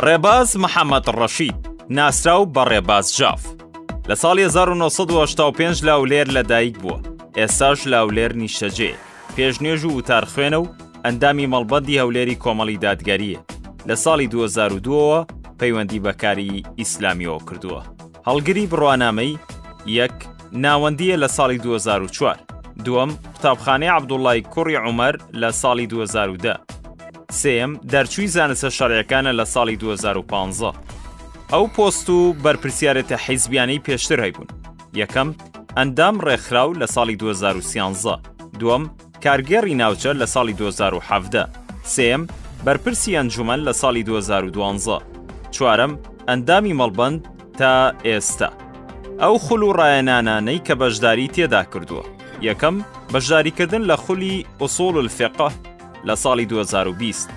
ڕێباز محەممەد ڕەشید ناسراو بە ڕێباز جاف لە ساڵی 1985 لاولێر لەدایک بووە، ئێستاش لاولێر نیشتەجێ، پێشنێژ و وتارخوێنە و ئەندامی مەڵبەندی هەولێری کۆمەڵی دادگەریە. لە ساڵی 2002ەوە پەیوەندی بەکاری ئیسلامیەوە کردووە. هەڵگری بڕوانامەی یەک ناوەندیە لە ساڵی 2004، دووەم قوتابخانەی عەبدوڵڵای کوڕی عومەر لە ساڵی 2010، سێم دەرچووی زانستە شەڕعیەکانە لە ساڵی 2015. ئەو پۆست و بەرپرسیارەتە حیزبیانەی پێشتر هەیبوون. یەکەم ئەندام ڕێکخراو لە ساڵی 2013، دووەم کارگێڕی ناوچە لە ساڵی 2017، سێم بەرپرسی ئەنجومەن لە ساڵی 2012، چوارەم ئەندامی مەڵبەند تا ئێستا. ئەو خول و ڕایەنانانەی کە بەشداری تێدا کردووە: یەکەم بەشداریکردن لە خولی ئوسوڵ الفقه لە ساڵی 2020،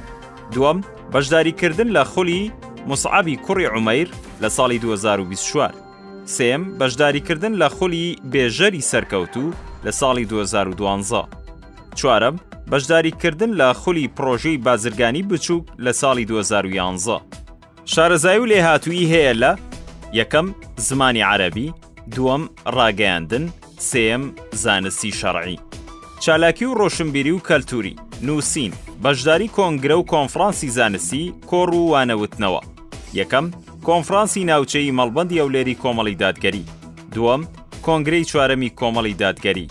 دووەم بەشداریکردن لە خولی موسعەبی کوڕی عومەیر لە ساڵی 2024، سێم بەشداریکردن لە خولی بێژەری سەرکەوتوو لە ساڵی 2012، چوارەم بەشداریکردن لە خولی پرۆژەی بازرگانی بچووک لە ساڵی 2011. شارەزایی و لێهاتووی هەیە لە: یەکەم زمانی عەرەبی، دووەم ڕاگەیاندن، سێم زانستی شەرعی. چالاکی و ڕۆشنبیری و کەلتوری، نووسین، بەشداری کۆنگرە و کۆنفرانسی زانستی، کۆڕ و وانەوتنەوە. یەکەم کۆنفرانسی ناوچەی مەڵبەندی هەولێری کۆمەڵی دادگەری، دووەم کۆنگرەی چوارەمی کۆمەڵی دادگەری،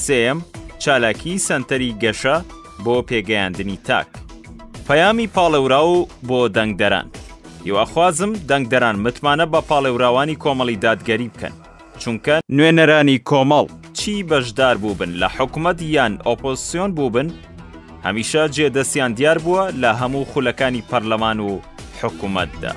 سێم چالاکی سەنتەری گەشە بۆ پێگەیاندنی تاک. پەیامی پاڵێوراو بۆ دەنگدەران: هیواخوازم دەنگدەران متمانە بە پاڵێوراوانی کۆمەڵی دادگەری بکەن، چونکە نوێنەرانی کۆمەڵ چی بەشدار بووبن لە حکومەت یان ئۆپۆزیسیۆن بووبن، هەمیشە جێدەستیان دیار بووە لە هەموو خولەکانی پەرلەمان و حکومەتدا.